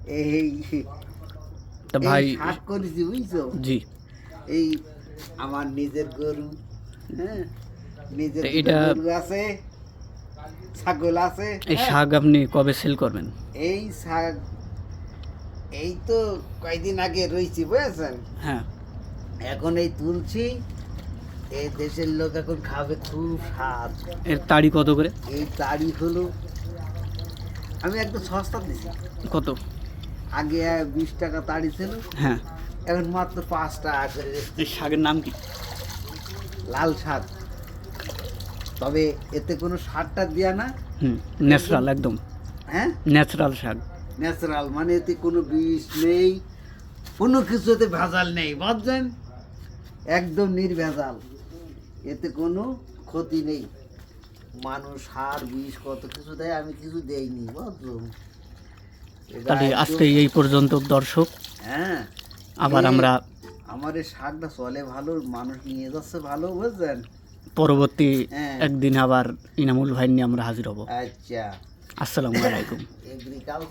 এই তা ভাই শাক করেছি বুঝছো। জি, এই আমার নিজের গরু, হ্যাঁ, নিজের তো দুটো এটা গরু আছে, ছাগল আছে। এই হ্যাঁ, শাক আপনি কবে সেল করবেন? এই শাক এই তো কয়দিন আগে রয়েছি বুঝেছেন। হ্যাঁ, এখন এই তুলছি, এই দেশের লোক এখন খাবে খুব স্বাদ। এর তাড়ি কত করে? এই তারিখ হলো, আমি একদম সস্তা দিছি। কত? আগে 20 টাকা তাড়ি ছিল, হ্যাঁ, এখন মাত্র 5 টাকা করে। এই শাকের নাম কি? লাল শাক, তবে এতে কোনো সারটা দেয়া না। ন্যাচারাল একদম, হ্যাঁ, ন্যাচারাল শাক। ন্যাচারাল মানে এতে কোনো বিষ নেই, কোনো কিছুতে ভেজাল নেই বুঝছেন, একদম নির্ভেজাল, এতে কোনো ক্ষতি নেই। মানুষ সার বিষ কত কিছু দেয়, আমি কিছু দেইনি বুঝছো। এটা তাহলে একদম- আজকে এই পর্যন্ত দর্শক, হ্যাঁ, আবার এ- আমরা আমার এই শাকটা চলে ভালো, মানুষ নিয়ে যাচ্ছে ভালো বুঝছেন। পরবর্তী হ্যাঁ। একদিন আবার ইনামুল ভাই নিয়ে আমরা হাজির হব। আচ্ছা, আসসালামু আলাইকুম। এগ্রিকালচার